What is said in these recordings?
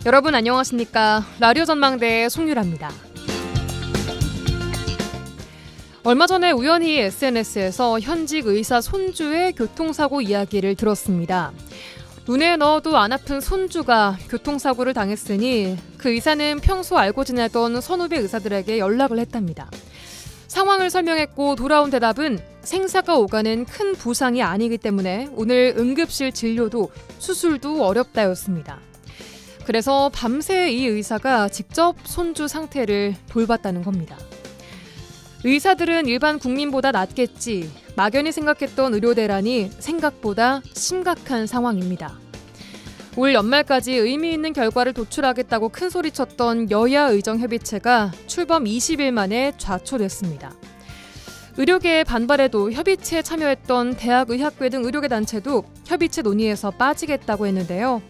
여러분 안녕하십니까? 라디오 전망대의 송유라입니다. 얼마 전에 우연히 SNS에서 현직 의사 손주의 교통사고 이야기를 들었습니다. 눈에 넣어도 안 아픈 손주가 교통사고를 당했으니 그 의사는 평소 알고 지내던 선후배 의사들에게 연락을 했답니다. 상황을 설명했고 돌아온 대답은 생사가 오가는 큰 부상이 아니기 때문에 오늘 응급실 진료도 수술도 어렵다였습니다. 그래서 밤새 이 의사가 직접 손주 상태를 돌봤다는 겁니다. 의사들은 일반 국민보다 낫겠지, 막연히 생각했던 의료 대란이 생각보다 심각한 상황입니다. 올 연말까지 의미 있는 결과를 도출하겠다고 큰소리쳤던 여야 의정협의체가 출범 20일 만에 좌초됐습니다. 의료계의 반발에도 협의체에 참여했던 대학의학회 등 의료계 단체도 협의체 논의에서 빠지겠다고 했는데요.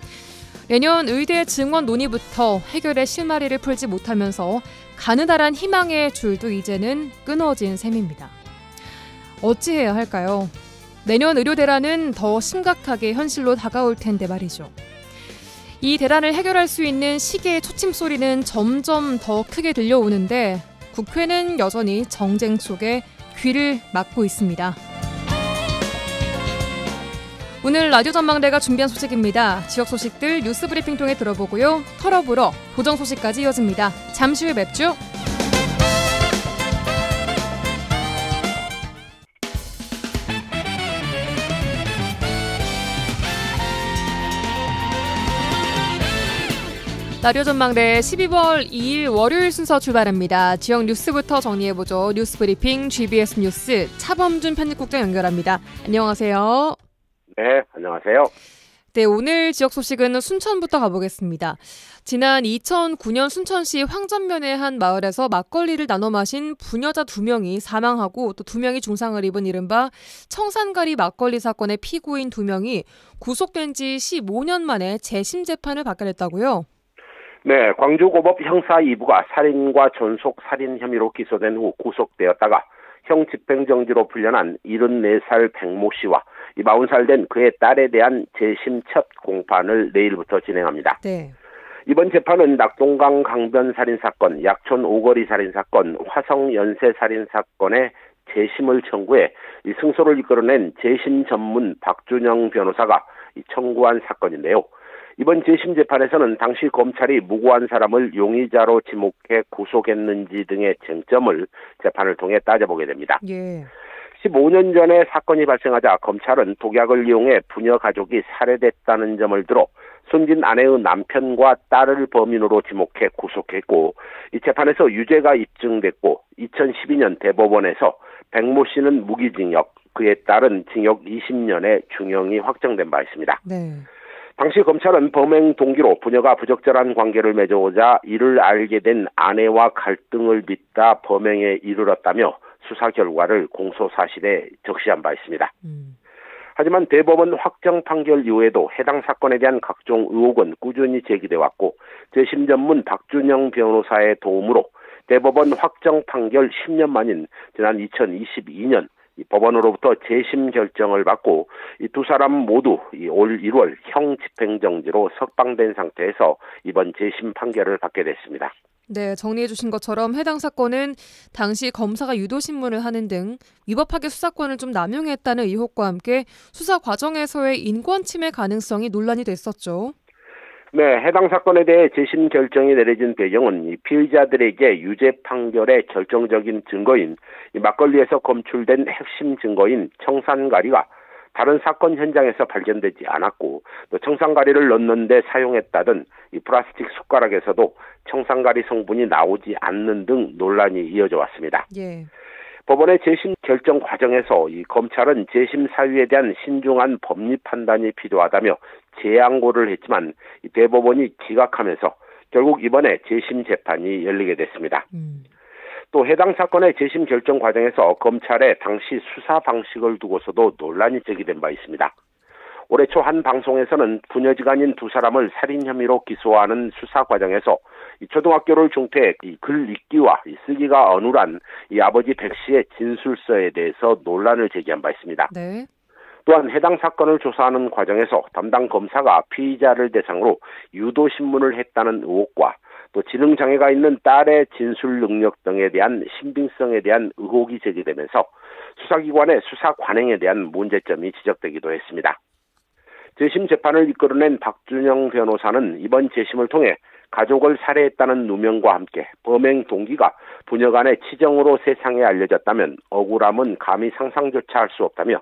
내년 의대 증원 논의부터 해결의 실마리를 풀지 못하면서 가느다란 희망의 줄도 이제는 끊어진 셈입니다. 어찌해야 할까요? 내년 의료 대란은 더 심각하게 현실로 다가올 텐데 말이죠. 이 대란을 해결할 수 있는 시계의 초침 소리는 점점 더 크게 들려오는데 국회는 여전히 정쟁 속에 귀를 막고 있습니다. 오늘 라디오 전망대가 준비한 소식입니다. 지역 소식들 뉴스 브리핑 통해 들어보고요. 털어보러 고정 소식까지 이어집니다. 잠시 후에 뵙죠. 라디오 전망대 12월 2일 월요일 순서 출발합니다. 지역 뉴스부터 정리해보죠. 뉴스 브리핑 GBS 뉴스 차범준 편집국장 연결합니다. 안녕하세요. 네, 안녕하세요. 네, 오늘 지역 소식은 순천부터 가보겠습니다. 지난 2009년 순천시 황전면의 한 마을에서 막걸리를 나눠 마신 부녀자 2명이 사망하고 또 2명이 중상을 입은 이른바 청산가리 막걸리 사건의 피고인 2명이 구속된 지 15년 만에 재심 재판을 받게 됐다고요? 네, 광주고법 형사 2부가 살인과 전속 살인 혐의로 기소된 후 구속되었다가 형 집행정지로 풀려난 74살 백모 씨와 40살 된 그의 딸에 대한 재심 첫 공판을 내일부터 진행합니다. 네. 이번 재판은 낙동강 강변 살인사건, 약촌 오거리 살인사건, 화성 연쇄 살인사건의 재심을 청구해 이 승소를 이끌어낸 재심 전문 박준영 변호사가 청구한 사건인데요. 이번 재심 재판에서는 당시 검찰이 무고한 사람을 용의자로 지목해 구속했는지 등의 쟁점을 재판을 통해 따져보게 됩니다. 예. 15년 전에 사건이 발생하자 검찰은 독약을 이용해 부녀 가족이 살해됐다는 점을 들어 숨진 아내의 남편과 딸을 범인으로 지목해 구속했고 이 재판에서 유죄가 입증됐고 2012년 대법원에서 백모 씨는 무기징역, 그의 딸은 징역 20년의 중형이 확정된 바 있습니다. 네. 당시 검찰은 범행 동기로 부녀가 부적절한 관계를 맺어오자 이를 알게 된 아내와 갈등을 빚다 범행에 이르렀다며 수사 결과를 공소사실에 적시한 바 있습니다. 하지만 대법원 확정 판결 이후에도 해당 사건에 대한 각종 의혹은 꾸준히 제기돼 왔고 재심 전문 박준영 변호사의 도움으로 대법원 확정 판결 10년 만인 지난 2022년 법원으로부터 재심 결정을 받고 이 두 사람 모두 올 1월 형 집행정지로 석방된 상태에서 이번 재심 판결을 받게 됐습니다. 네, 정리해 주신 것처럼 해당 사건은 당시 검사가 유도신문을 하는 등 위법하게 수사권을 좀 남용했다는 의혹과 함께 수사 과정에서의 인권침해 가능성이 논란이 됐었죠. 네, 해당 사건에 대해 재심 결정이 내려진 배경은 이 피의자들에게 유죄 판결의 결정적인 증거인 이 막걸리에서 검출된 핵심 증거인 청산가리가 다른 사건 현장에서 발견되지 않았고 또 청산가리를 넣는데 사용했다던 이 플라스틱 숟가락에서도 청산가리 성분이 나오지 않는 등 논란이 이어져 왔습니다. 예. 법원의 재심 결정 과정에서 이 검찰은 재심 사유에 대한 신중한 법리 판단이 필요하다며 재항고를 했지만 이 대법원이 기각하면서 결국 이번에 재심 재판이 열리게 됐습니다. 또 해당 사건의 재심 결정 과정에서 검찰의 당시 수사 방식을 두고서도 논란이 제기된 바 있습니다. 올해 초 한 방송에서는 부녀지간인 두 사람을 살인 혐의로 기소하는 수사 과정에서 이 초등학교를 중퇴해 이 글 읽기와 이 쓰기가 어눌한 이 아버지 백 씨의 진술서에 대해서 논란을 제기한 바 있습니다. 네. 또한 해당 사건을 조사하는 과정에서 담당 검사가 피의자를 대상으로 유도신문을 했다는 의혹과 또 지능장애가 있는 딸의 진술 능력 등에 대한 신빙성에 대한 의혹이 제기되면서 수사기관의 수사 관행에 대한 문제점이 지적되기도 했습니다. 재심 재판을 이끌어낸 박준영 변호사는 이번 재심을 통해 가족을 살해했다는 누명과 함께 범행 동기가 부녀 간의 치정으로 세상에 알려졌다면 억울함은 감히 상상조차 할 수 없다며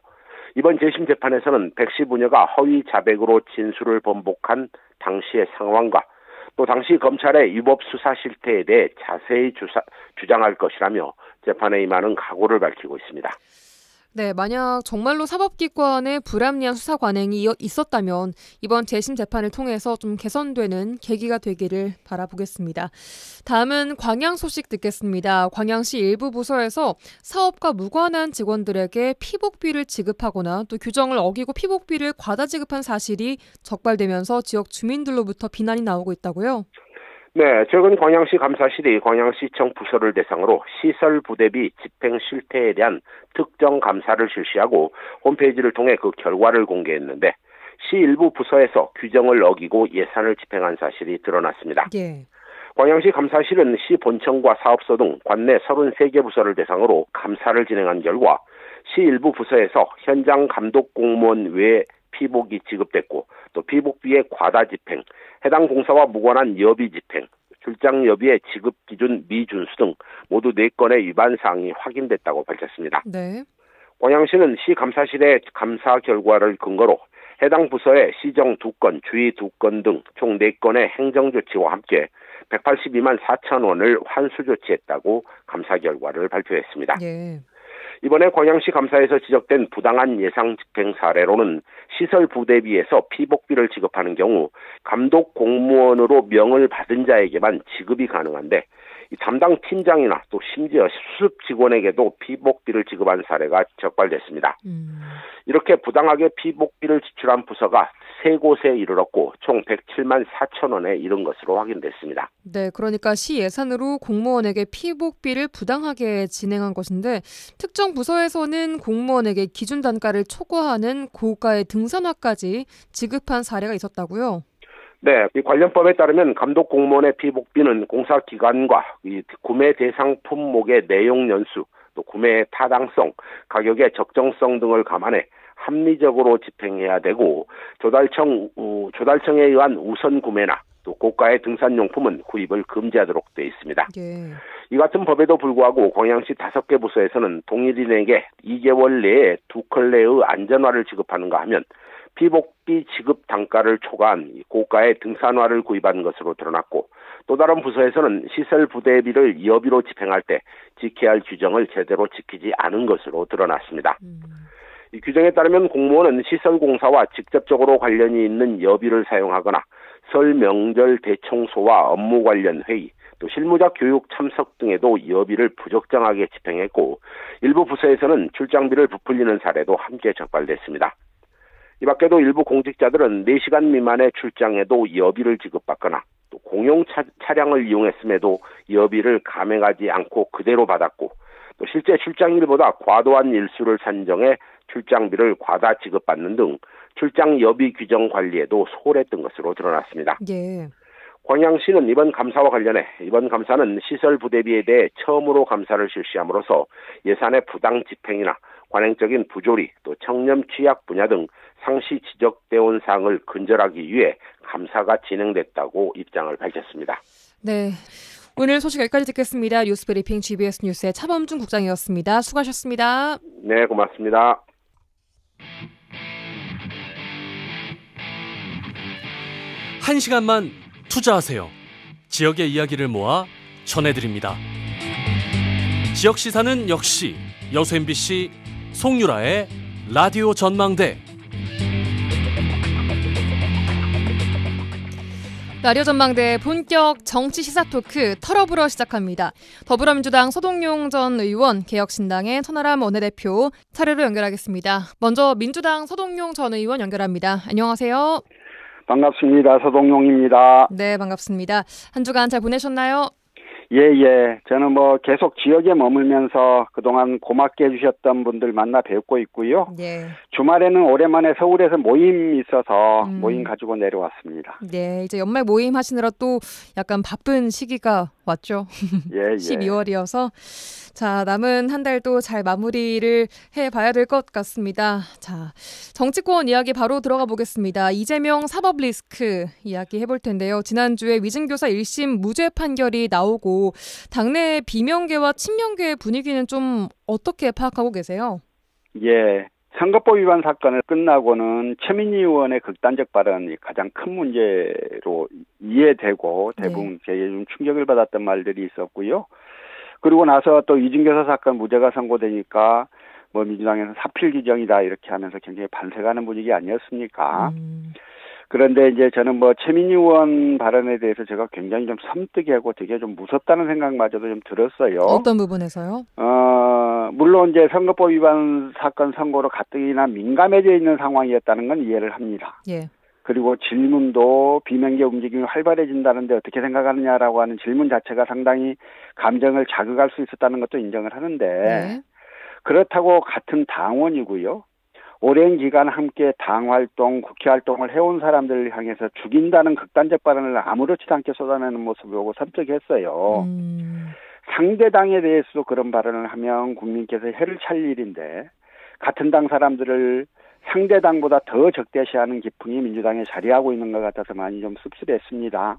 이번 재심 재판에서는 백씨 부녀가 허위 자백으로 진술을 번복한 당시의 상황과 또 당시 검찰의 위법 수사 실태에 대해 자세히 주장할 것이라며 재판에 임하는 각오를 밝히고 있습니다. 네, 만약 정말로 사법기관의 불합리한 수사 관행이 있었다면 이번 재심 재판을 통해서 좀 개선되는 계기가 되기를 바라보겠습니다. 다음은 광양 소식 듣겠습니다. 광양시 일부 부서에서 사업과 무관한 직원들에게 피복비를 지급하거나 또 규정을 어기고 피복비를 과다 지급한 사실이 적발되면서 지역 주민들로부터 비난이 나오고 있다고요? 네, 최근 광양시 감사실이 광양시청 부서를 대상으로 시설 부대비 집행 실태에 대한 특정 감사를 실시하고 홈페이지를 통해 그 결과를 공개했는데 시 일부 부서에서 규정을 어기고 예산을 집행한 사실이 드러났습니다. 예. 광양시 감사실은 시 본청과 사업소 등 관내 33개 부서를 대상으로 감사를 진행한 결과 시 일부 부서에서 현장 감독 공무원 외에 피복이 지급됐고 또 피복비의 과다 집행, 해당 공사와 무관한 여비 집행, 출장 여비의 지급 기준 미준수 등 모두 4건의 위반 사항이 확인됐다고 밝혔습니다. 네. 광양시는 시 감사실의 감사 결과를 근거로 해당 부서의 시정 2건, 주의 2건 등 총 4건의 행정조치와 함께 182만 4천 원을 환수 조치했다고 감사 결과를 발표했습니다. 예. 이번에 광양시 감사에서 지적된 부당한 예상 집행 사례로는 시설 부대비에서 피복비를 지급하는 경우 감독 공무원으로 명을 받은 자에게만 지급이 가능한데 담당 팀장이나 또 심지어 수습 직원에게도 피복비를 지급한 사례가 적발됐습니다. 이렇게 부당하게 피복비를 지출한 부서가 3곳에 이르렀고 총 107만 4천 원에 이른 것으로 확인됐습니다. 네, 그러니까 시 예산으로 공무원에게 피복비를 부당하게 진행한 것인데 특정 부서에서는 공무원에게 기준 단가를 초과하는 고가의 등산화까지 지급한 사례가 있었다고요? 네, 이 관련법에 따르면 감독 공무원의 피복비는 공사 기간과 이 구매 대상 품목의 내용 연수, 또 구매의 타당성, 가격의 적정성 등을 감안해 합리적으로 집행해야 되고 조달청에 의한 우선 구매나 또 고가의 등산용품은 구입을 금지하도록 되어 있습니다. 예. 이 같은 법에도 불구하고 광양시 5개 부서에서는 동일인에게 2개월 내에 2컬레의 안전화를 지급하는가 하면 피복비 지급 단가를 초과한 고가의 등산화를 구입한 것으로 드러났고 또 다른 부서에서는 시설 부대비를 여비로 집행할 때 지켜야 할 규정을 제대로 지키지 않은 것으로 드러났습니다. 이 규정에 따르면 공무원은 시설 공사와 직접적으로 관련이 있는 여비를 사용하거나 설 명절 대청소와 업무 관련 회의, 또 실무자 교육 참석 등에도 여비를 부적정하게 집행했고 일부 부서에서는 출장비를 부풀리는 사례도 함께 적발됐습니다. 이 밖에도 일부 공직자들은 4시간 미만의 출장에도 여비를 지급받거나 또 공용 차량을 이용했음에도 여비를 감행하지 않고 그대로 받았고 또 실제 출장일보다 과도한 일수를 산정해 출장비를 과다 지급받는 등 출장 여비 규정 관리에도 소홀했던 것으로 드러났습니다. 예. 광양시는 이번 감사와 관련해 이번 감사는 시설 부대비에 대해 처음으로 감사를 실시함으로써 예산의 부당 집행이나 관행적인 부조리, 또 청렴 취약 분야 등 상시 지적되어 온 사항을 근절하기 위해 감사가 진행됐다고 입장을 밝혔습니다. 네, 오늘 소식 여기까지 듣겠습니다. 뉴스브리핑 GBS 뉴스의 차범준 국장이었습니다. 수고하셨습니다. 네, 고맙습니다. 한 시간만 투자하세요. 지역의 이야기를 모아 전해드립니다. 지역 시사는 역시 여수 MBC 송유라의 라디오 전망대. 라디오 전망대 본격 정치 시사 토크 털어불어 시작합니다. 더불어민주당 서동용 전 의원, 개혁신당의 천하람 원내대표 차례로 연결하겠습니다. 먼저 민주당 서동용 전 의원 연결합니다. 안녕하세요. 반갑습니다. 서동용입니다. 네, 반갑습니다. 한 주간 잘 보내셨나요? 예. 저는 계속 지역에 머물면서 그동안 고맙게 해주셨던 분들 만나 뵙고 있고요. 네. 주말에는 오랜만에 서울에서 모임이 있어서 모임 가지고 내려왔습니다. 네, 이제 연말 모임 하시느라 또 약간 바쁜 시기가 왔죠. 예. 12월이어서. 자, 남은 한 달도 잘 마무리를 해봐야 될 것 같습니다. 자, 정치권 이야기 바로 들어가 보겠습니다. 이재명 사법 리스크 이야기 해볼 텐데요. 지난주에 위증교사 1심 무죄 판결이 나오고 당내 비명계와 친명계의 분위기는 좀 어떻게 파악하고 계세요? 예. 선거법 위반 사건을 끝나고는 최민희 의원의 극단적 발언이 가장 큰 문제로 이해되고 대부분 제게 좀 충격을 받았던 말들이 있었고요. 그리고 나서 또 위증교사 사건 무죄가 선고되니까 민주당에서 사필 규정이다 이렇게 하면서 굉장히 반색하는 분위기 아니었습니까? 그런데 이제 저는 최민희 의원 발언에 대해서 제가 굉장히 좀 섬뜩하고 되게 좀 무섭다는 생각마저도 좀 들었어요. 어떤 부분에서요? 물론 이제 선거법 위반 사건 선고로 가뜩이나 민감해져 있는 상황이었다는 건 이해를 합니다. 예. 그리고 질문도 비명계 움직임이 활발해진다는데 어떻게 생각하느냐라고 하는 질문 자체가 상당히 감정을 자극할 수 있었다는 것도 인정을 하는데 네. 그렇다고 같은 당원이고요. 오랜 기간 함께 당활동, 국회활동을 해온 사람들을 향해서 죽인다는 극단적 발언을 아무렇지도 않게 쏟아내는 모습을 보고 섬뜩했어요. 상대 당에 대해서도 그런 발언을 하면 국민께서 해를 찰 일인데 같은 당 사람들을 상대 당보다 더 적대시하는 기풍이 민주당에 자리하고 있는 것 같아서 많이 좀 씁쓸했습니다.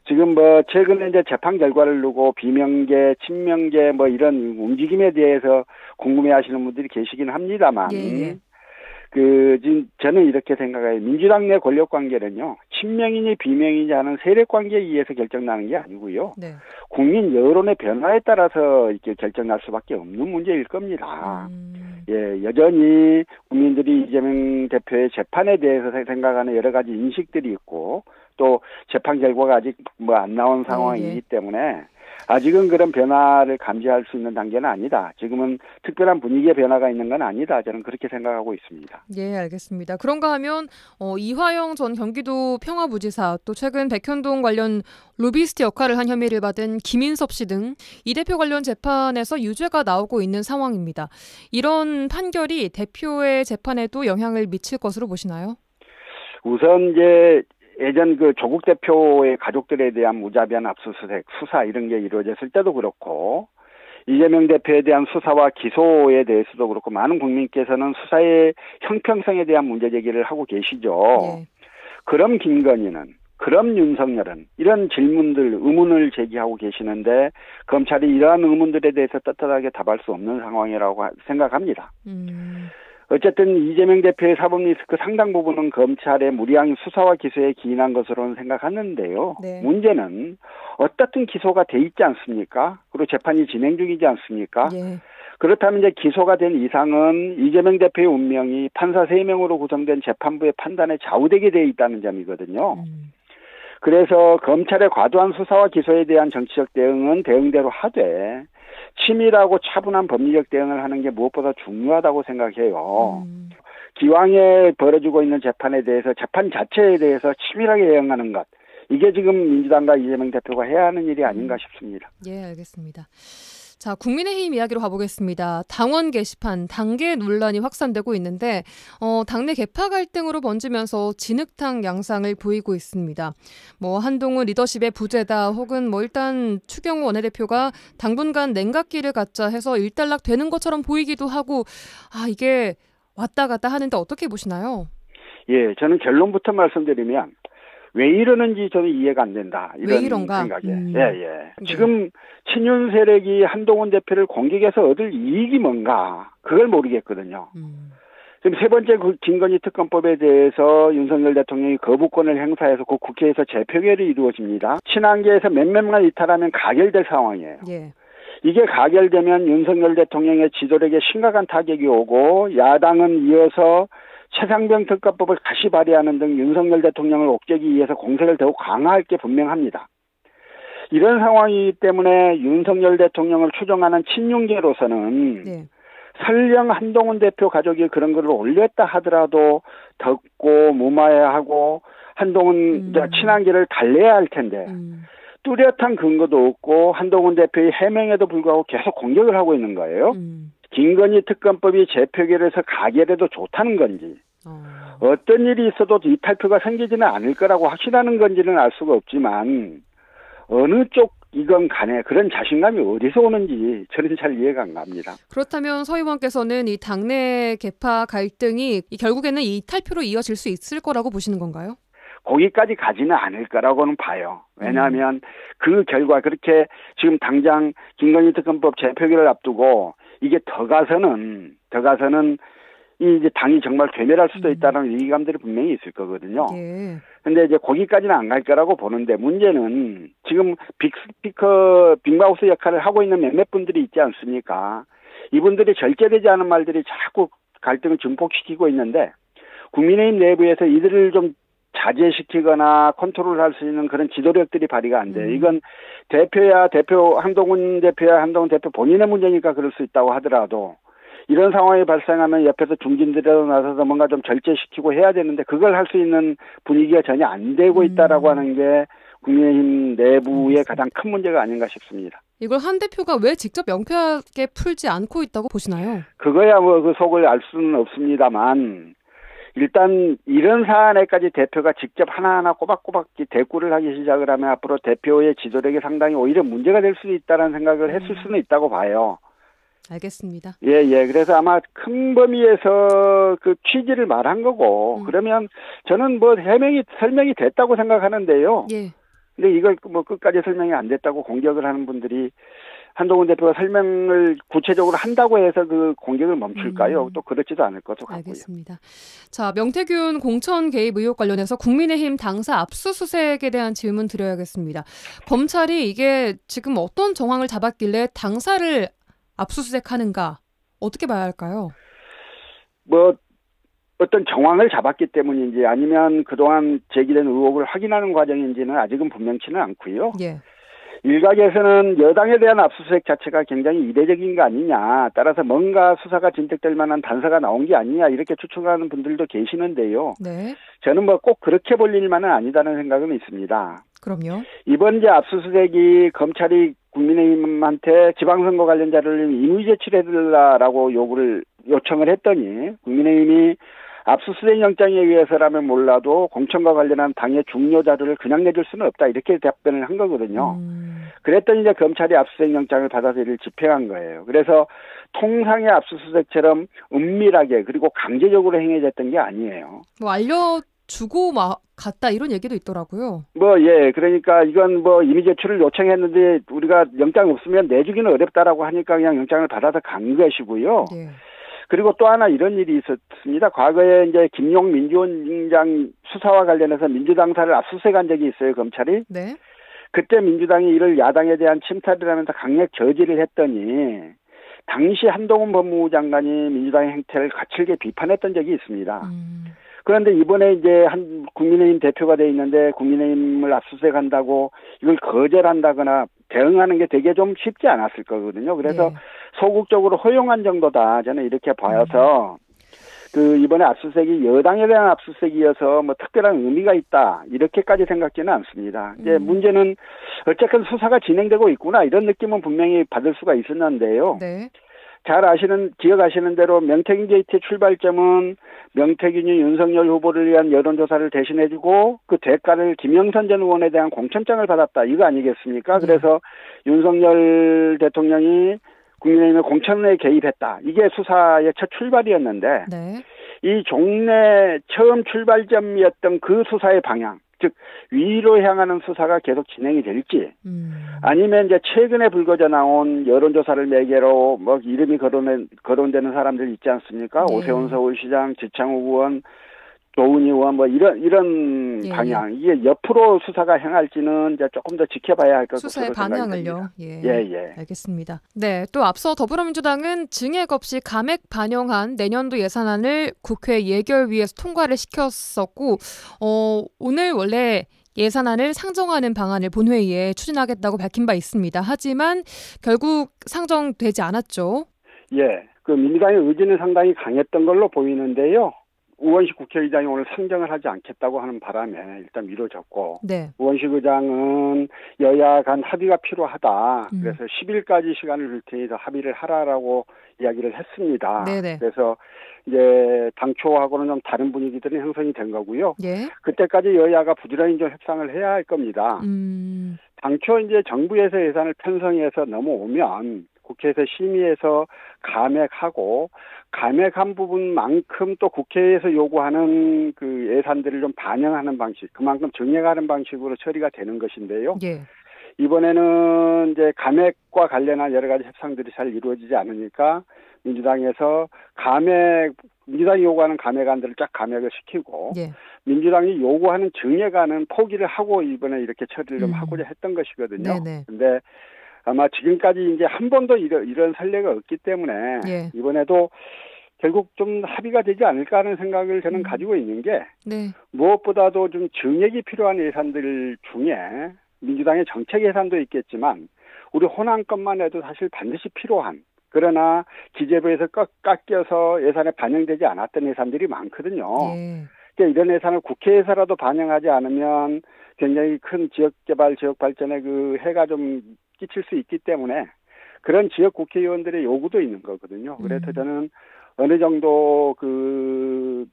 지금 최근에 이제 재판 결과를 두고 비명계, 친명계 이런 움직임에 대해서 궁금해하시는 분들이 계시긴 합니다만, 지금 저는 이렇게 생각해요. 민주당 내 권력 관계는요, 친명이니 비명이니 하는 세력 관계에 의해서 결정나는 게 아니고요. 네. 국민 여론의 변화에 따라서 이렇게 결정날 수밖에 없는 문제일 겁니다. 예, 여전히 국민들이 이재명 대표의 재판에 대해서 생각하는 여러 가지 인식들이 있고 또 재판 결과가 아직 안 나온 상황이기 때문에 아직은 그런 변화를 감지할 수 있는 단계는 아니다. 지금은 특별한 분위기의 변화가 있는 건 아니다. 저는 그렇게 생각하고 있습니다. 예, 알겠습니다. 그런가 하면 이화영 전 경기도 평화부지사 또 최근 백현동 관련 로비스트 역할을 한 혐의를 받은 김인섭 씨 등 이 대표 관련 재판에서 유죄가 나오고 있는 상황입니다. 이런 판결이 대표의 재판에도 영향을 미칠 것으로 보시나요? 우선 이제 예전 조국 대표의 가족들에 대한 무자비한 압수수색, 수사 이런 게 이루어졌을 때도 그렇고 이재명 대표에 대한 수사와 기소에 대해서도 그렇고 많은 국민께서는 수사의 형평성에 대한 문제 제기를 하고 계시죠. 네. 그럼 김건희는, 그럼 윤석열은 이런 질문들, 의문을 제기하고 계시는데 검찰이 이러한 의문들에 대해서 떳떳하게 답할 수 없는 상황이라고 생각합니다. 어쨌든 이재명 대표의 사법 리스크 상당 부분은 검찰의 무리한 수사와 기소에 기인한 것으로는 생각하는데요. 네. 문제는 어떻든 기소가 돼 있지 않습니까? 그리고 재판이 진행 중이지 않습니까? 네. 그렇다면 이제 기소가 된 이상은 이재명 대표의 운명이 판사 3명으로 구성된 재판부의 판단에 좌우되게 돼 있다는 점이거든요. 그래서 검찰의 과도한 수사와 기소에 대한 정치적 대응은 대응대로 하되 치밀하고 차분한 법리적 대응을 하는 게 무엇보다 중요하다고 생각해요. 기왕에 벌어지고 있는 재판에 대해서 재판 자체에 대해서 치밀하게 대응하는 것. 이게 지금 민주당과 이재명 대표가 해야 하는 일이 아닌가 싶습니다. 예, 알겠습니다. 자, 국민의힘 이야기로 가보겠습니다. 당원 게시판, 당계 논란이 확산되고 있는데 당내 계파 갈등으로 번지면서 진흙탕 양상을 보이고 있습니다. 한동훈 리더십의 부재다 혹은 일단 추경호 원내대표가 당분간 냉각기를 갖자 해서 일단락 되는 것처럼 보이기도 하고 이게 왔다 갔다 하는데 어떻게 보시나요? 예, 저는 결론부터 말씀드리면 왜 이러는지 저는 이해가 안 된다. 이런 생각에. 예. 지금 친윤 세력이 한동훈 대표를 공격해서 얻을 이익이 뭔가 그걸 모르겠거든요. 지금 세 번째 김건희 특검법에 대해서 윤석열 대통령이 거부권을 행사해서 그 국회에서 재표결이 이루어집니다. 친한계에서 몇몇만 이탈하면 가결될 상황이에요. 예. 이게 가결되면 윤석열 대통령의 지도력에 심각한 타격이 오고 야당은 이어서 최상병 특검법을 다시 발의하는 등 윤석열 대통령을 옥죄기 위해서 공세를 더욱 강화할 게 분명합니다. 이런 상황이기 때문에 윤석열 대통령을 추종하는 친윤계로서는 설령 한동훈 대표 가족이 그런 글을 올렸다 하더라도 덮고 무마해하고 한동훈 친한계를 달래야 할 텐데 뚜렷한 근거도 없고 한동훈 대표의 해명에도 불구하고 계속 공격을 하고 있는 거예요. 김건희 특검법이 재표결에서 가결해도 좋다는 건지 어떤 일이 있어도 이탈표가 생기지는 않을 거라고 확신하는 건지는 알 수가 없지만 어느 쪽이건 간에 그런 자신감이 어디서 오는지 저는 잘 이해가 안 갑니다. 그렇다면 서 의원께서는 이 당내 계파 갈등이 결국에는 이 이탈표로 이어질 수 있을 거라고 보시는 건가요? 거기까지 가지는 않을 거라고는 봐요. 왜냐하면 그 결과 그렇게 지금 당장 김건희 특검법 재표결을 앞두고 이게 더 가서는 이 이제 당이 정말 괴멸할 수도 있다는 위기감들이 분명히 있을 거거든요. 근데 이제 거기까지는 안 갈 거라고 보는데 문제는 지금 빅마우스 역할을 하고 있는 몇몇 분들이 있지 않습니까? 이분들이 절제되지 않은 말들이 자꾸 갈등을 증폭시키고 있는데 국민의힘 내부에서 이들을 좀 자제시키거나 컨트롤할 수 있는 그런 지도력들이 발휘가 안 돼요. 이건 한동훈 대표 본인의 문제니까 그럴 수 있다고 하더라도 이런 상황이 발생하면 옆에서 중진들이라도 나서서 뭔가 좀 절제시키고 해야 되는데 그걸 할 수 있는 분위기가 전혀 안 되고 있다라고 하는 게 국민의힘 내부의 가장 큰 문제가 아닌가 싶습니다. 이걸 한 대표가 왜 직접 명쾌하게 풀지 않고 있다고 보시나요? 그거야 뭐 그 속을 알 수는 없습니다만 일단 이런 사안에까지 대표가 직접 하나하나 꼬박꼬박 대꾸를 하기 시작을 하면 앞으로 대표의 지도력이 상당히 오히려 문제가 될 수도 있다는 생각을 했을 수는 있다고 봐요. 알겠습니다. 예. 그래서 아마 큰 범위에서 그 취지를 말한 거고 그러면 저는 뭐 설명이 됐다고 생각하는데요. 근데 이걸 뭐 끝까지 설명이 안 됐다고 공격을 하는 분들이 한동훈 대표가 설명을 구체적으로 한다고 해서 그 공격을 멈출까요? 또 그렇지도 않을 것도 같고요. 알겠습니다. 자, 명태균 공천 개입 의혹 관련해서 국민의힘 당사 압수수색에 대한 질문 드려야겠습니다. 검찰이 이게 지금 어떤 정황을 잡았길래 당사를 압수수색하는가? 어떻게 봐야 할까요? 뭐 어떤 정황을 잡았기 때문인지 아니면 그동안 제기된 의혹을 확인하는 과정인지는 아직은 분명치는 않고요. 일각에서는 여당에 대한 압수수색 자체가 굉장히 이례적인 거 아니냐. 따라서 뭔가 수사가 진척될 만한 단서가 나온 게 아니냐 이렇게 추측하는 분들도 계시는데요. 저는 뭐 꼭 그렇게 볼 일만은 아니다는 생각은 있습니다. 그럼요. 이번 이제 압수수색이 검찰이 국민의힘한테 지방선거 관련 자료를 임의 제출해달라고 요청을 했더니 국민의힘이 압수수색 영장에 의해서라면 몰라도 공천과 관련한 당의 중요 자료를 그냥 내줄 수는 없다 이렇게 답변을 한 거거든요. 그랬더니 이제 검찰이 압수수색 영장을 받아서 이를 집행한 거예요. 그래서 통상의 압수수색처럼 은밀하게 그리고 강제적으로 행해졌던 게 아니에요. 뭐 알려주고 갔다 이런 얘기도 있더라고요. 그러니까 이건 뭐 임의 제출을 요청했는데 우리가 영장 없으면 내주기는 어렵다라고 하니까 그냥 영장을 받아서 간 것이고요. 그리고 또 하나 이런 일이 있었습니다. 과거에 이제 김용 민주원장 수사와 관련해서 민주당사를 압수수색한 적이 있어요, 검찰이. 그때 민주당이 이를 야당에 대한 침탈이라면서 강력 저지를 했더니 당시 한동훈 법무부 장관이 민주당의 행태를 거칠게 비판했던 적이 있습니다. 그런데 이번에 이제 한 국민의힘 대표가 돼 있는데 국민의힘을 압수수색한다고 이걸 거절한다거나 대응하는 게 되게 좀 쉽지 않았을 거거든요. 그래서 소극적으로 허용한 정도다. 저는 이렇게 봐서 그 이번에 압수수색이 여당에 대한 압수수색이어서 뭐 특별한 의미가 있다. 이렇게까지 생각지는 않습니다. 이제 문제는 어쨌든 수사가 진행되고 있구나. 이런 느낌은 분명히 받을 수가 있었는데요. 기억하시는 대로 명태균 게이트의 출발점은 명태균이 윤석열 후보를 위한 여론조사를 대신해주고 그 대가를 김영선 전 의원에 대한 공천장을 받았다. 이거 아니겠습니까? 그래서 윤석열 대통령이 국민의힘의 공천에 개입했다. 이게 수사의 첫 출발이었는데 이 종래 처음 출발점이었던 그 수사의 방향, 즉 위로 향하는 수사가 계속 진행이 될지 아니면 이제 최근에 불거져 나온 여론조사를 매개로 뭐 이름이 거론되는 사람들 있지 않습니까? 오세훈 서울시장, 지창욱 의원, 조은희 의원 뭐 이런 방향 이게 옆으로 수사가 향할지는 이제 조금 더 지켜봐야 할 것 같습니다. 수사의 방향을요. 알겠습니다. 또 앞서 더불어민주당은 증액 없이 감액 반영한 내년도 예산안을 국회 예결위에서 통과를 시켰었고 오늘 원래 예산안을 상정하는 방안을 본회의에 추진하겠다고 밝힌 바 있습니다. 하지만 결국 상정되지 않았죠. 그 민주당의 의지는 상당히 강했던 걸로 보이는데요. 우원식 국회의장이 오늘 상정을 하지 않겠다고 하는 바람에 일단 미뤄졌고 네. 우원식 의장은 여야 간 합의가 필요하다. 그래서 10일까지 시간을 줄 테니 더 합의를 하라라고 이야기를 했습니다. 네네. 그래서 이제 당초하고는 좀 다른 분위기들이 형성이 된 거고요. 예. 그때까지 여야가 부지런히 좀 협상을 해야 할 겁니다. 당초 이제 정부에서 예산을 편성해서 넘어오면 국회에서 심의해서 감액하고 감액한 부분만큼 또 국회에서 요구하는 그 예산들을 좀 반영하는 방식, 그만큼 증액하는 방식으로 처리가 되는 것인데요. 예. 이번에는 이제 감액과 관련한 여러 가지 협상들이 잘 이루어지지 않으니까 민주당에서 민주당이 요구하는 감액안들을 쫙 감액을 시키고 예. 민주당이 요구하는 증액안은 포기를 하고 이번에 이렇게 처리를 좀 하고자 했던 것이거든요. 그런데 아마 지금까지 이제 한 번도 이런 선례가 없기 때문에 예. 이번에도 결국 좀 합의가 되지 않을까 하는 생각을 저는 가지고 있는 게 네. 무엇보다도 좀 증액이 필요한 예산들 중에 민주당의 정책 예산도 있겠지만 우리 호남권만 해도 사실 반드시 필요한 그러나 기재부에서 깎여서 예산에 반영되지 않았던 예산들이 많거든요. 예. 그러니까 이런 예산을 국회에서라도 반영하지 않으면 굉장히 큰 지역개발, 지역발전에 그 해가 좀 끼칠 수 있기 때문에 그런 지역 국회의원들의 요구도 있는 거거든요. 그래서 저는 어느 정도 그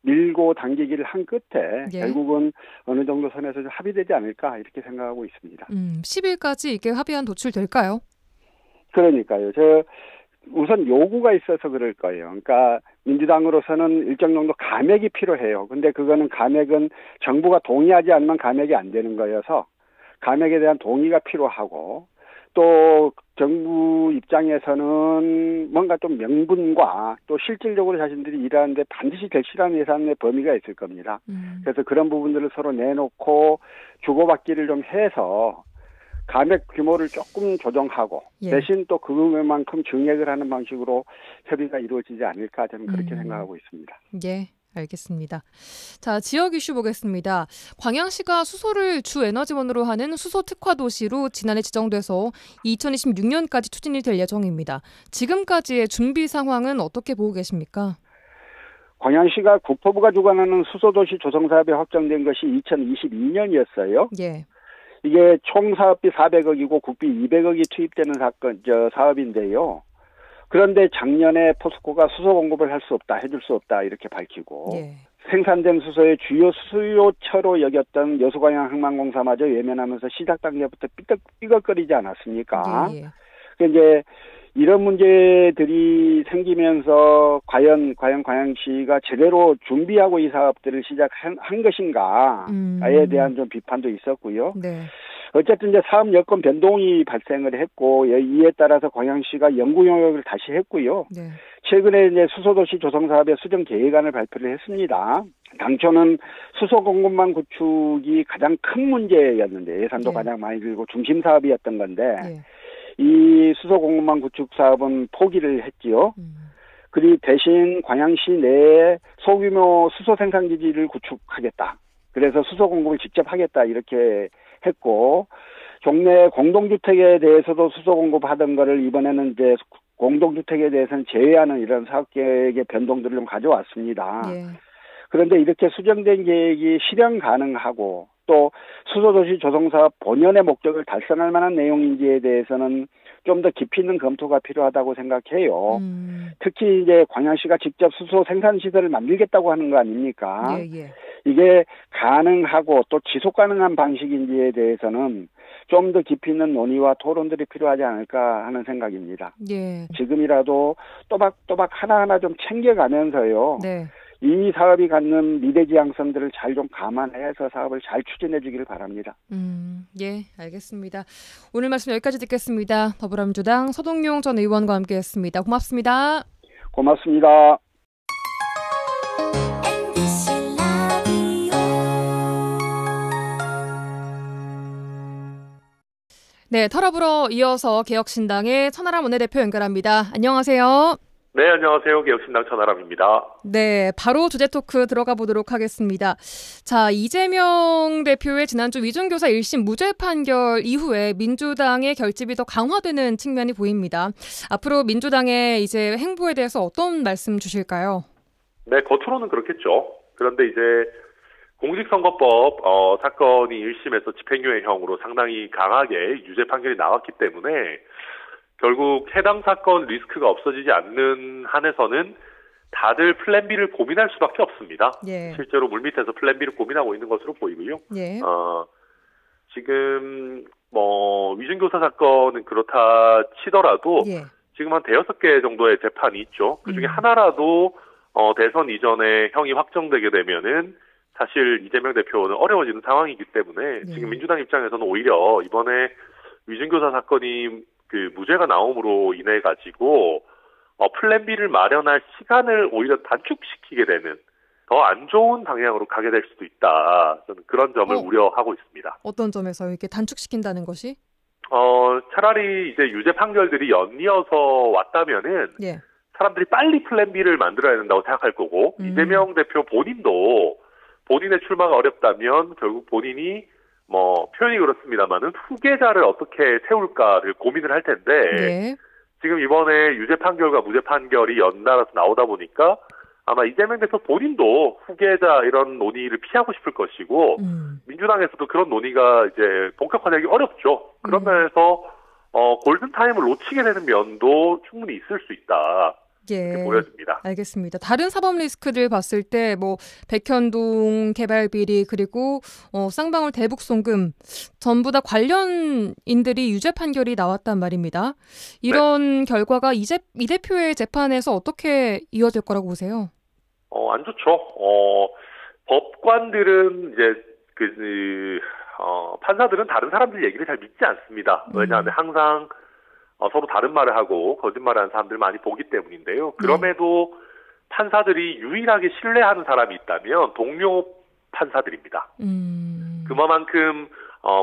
밀고 당기기를 한 끝에 예. 결국은 어느 정도 선에서 좀 합의되지 않을까 이렇게 생각하고 있습니다. 10일까지 이게 합의안 도출될까요? 그러니까요. 우선 요구가 있어서 그럴 거예요. 그러니까 민주당으로서는 일정 정도 감액이 필요해요. 근데 그거는 감액은 정부가 동의하지 않으면 감액이 안 되는 거여서 감액에 대한 동의가 필요하고 또 정부 입장에서는 뭔가 좀 명분과 또 실질적으로 자신들이 일하는데 반드시 결실하는 예산의 범위가 있을 겁니다. 그래서 그런 부분들을 서로 내놓고 주고받기를 좀 해서 감액 규모를 조금 조정하고 예. 대신 또 그만큼 증액을 하는 방식으로 협의가 이루어지지 않을까 저는 그렇게 생각하고 있습니다. 예. 알겠습니다. 자, 지역 이슈 보겠습니다. 광양시가 수소를 주 에너지원으로 하는 수소 특화 도시로 지난해 지정돼서 2026년까지 추진이 될 예정입니다. 지금까지의 준비 상황은 어떻게 보고 계십니까? 광양시가 국토부가 주관하는 수소도시 조성사업이 확정된 것이 2022년이었어요. 예. 이게 총 사업비 400억이고 국비 200억이 투입되는 사업인데요. 그런데 작년에 포스코가 수소 공급을 할 수 없다, 해줄 수 없다 이렇게 밝히고 예. 생산된 수소의 주요 수요처로 여겼던 여수광양 항만공사마저 외면하면서 시작 단계부터 삐걱거리지 않았습니까? 예. 이제 이런 문제들이 생기면서 과연 광양시가 제대로 준비하고 이 사업들을 시작한 것인가에 대한 좀 비판도 있었고요. 네. 어쨌든 이제 사업 여건 변동이 발생을 했고 이에 따라서 광양시가 연구 용역을 다시 했고요. 네. 최근에 이제 수소도시 조성 사업의 수정 계획안을 발표를 했습니다. 당초는 수소 공급망 구축이 가장 큰 문제였는데 예산도 네. 가장 많이 들고 중심 사업이었던 건데 네. 이 수소 공급망 구축 사업은 포기를 했지요. 그리고 대신 광양시 내에 소규모 수소 생산 기지를 구축하겠다. 그래서 수소 공급을 직접 하겠다 이렇게 했고 종래 공동주택에 대해서도 수소 공급하던 거를 이번에는 이제 공동주택에 대해서는 제외하는 이런 사업 계획의 변동들을 좀 가져왔습니다. 예. 그런데 이렇게 수정된 계획이 실현 가능하고 또 수소도시 조성사업 본연의 목적을 달성할 만한 내용인지에 대해서는 좀 더 깊이 있는 검토가 필요하다고 생각해요. 특히 이제 광양시가 직접 수소 생산 시설을 만들겠다고 하는 거 아닙니까? 예. 이게 가능하고 또 지속 가능한 방식인지에 대해서는 좀 더 깊이 있는 논의와 토론들이 필요하지 않을까 하는 생각입니다. 예. 지금이라도 또박또박 하나하나 좀 챙겨가면서요. 네. 이 사업이 갖는 미래 지향성들을 잘 좀 감안해서 사업을 잘 추진해 주기를 바랍니다. 예, 알겠습니다. 오늘 말씀 여기까지 듣겠습니다. 더불어민주당 서동용 전 의원과 함께했습니다. 고맙습니다. 고맙습니다. 네, 털어불어 이어서 개혁신당의 천하람 원내대표 연결합니다. 안녕하세요. 네, 안녕하세요. 개혁신당 천하람입니다. 네, 바로 주제 토크 들어가 보도록 하겠습니다. 자, 이재명 대표의 지난주 위중교사 1심 무죄 판결 이후에 민주당의 결집이 더 강화되는 측면이 보입니다. 앞으로 민주당의 이제 행보에 대해서 어떤 말씀 주실까요? 네, 겉으로는 그렇겠죠. 그런데 이제 공직선거법 사건이 1심에서 집행유예형으로 상당히 강하게 유죄 판결이 나왔기 때문에 결국 해당 사건 리스크가 없어지지 않는 한에서는 다들 플랜 B를 고민할 수밖에 없습니다. 예. 실제로 물밑에서 플랜 B를 고민하고 있는 것으로 보이고요. 예. 지금 위증교사 사건은 그렇다 치더라도 예. 지금 한 5개 정도의 재판이 있죠. 그중에 하나라도 대선 이전에 형이 확정되게 되면은 사실 이재명 대표는 어려워지는 상황이기 때문에 예. 지금 민주당 입장에서는 오히려 이번에 위증교사 사건이 그 무죄가 나옴으로 인해 가지고 플랜 B를 마련할 시간을 오히려 단축시키게 되는 더 안 좋은 방향으로 가게 될 수도 있다. 저는 그런 점을 우려하고 있습니다. 어떤 점에서 이렇게 단축시킨다는 것이? 차라리 이제 유죄 판결들이 연이어서 왔다면은 예. 사람들이 빨리 플랜 B를 만들어야 된다고 생각할 거고 이재명 대표 본인도 본인의 출마가 어렵다면 결국 본인이 표현이 그렇습니다만은 후계자를 어떻게 세울까를 고민을 할 텐데 예. 지금 이번에 유죄 판결과 무죄 판결이 연달아서 나오다 보니까 아마 이재명 대표 본인도 후계자 이런 논의를 피하고 싶을 것이고 민주당에서도 그런 논의가 이제 본격화되기 어렵죠. 그런 면에서 골든타임을 놓치게 되는 면도 충분히 있을 수 있다. 이렇게 보여집니다. 알겠습니다. 다른 사법 리스크들 봤을 때 백현동 개발 비리 그리고 쌍방울 대북 송금 전부 다 관련인들이 유죄 판결이 나왔단 말입니다. 이런 결과가 이 대표의 재판에서 어떻게 이어질 거라고 보세요? 안 좋죠. 법관들은 이제 판사들은 다른 사람들 얘기를 잘 믿지 않습니다. 왜냐하면 항상 서로 다른 말을 하고 거짓말을 하는 사람들 많이 보기 때문인데요. 그럼에도 판사들이 유일하게 신뢰하는 사람이 있다면 동료 판사들입니다. 그만큼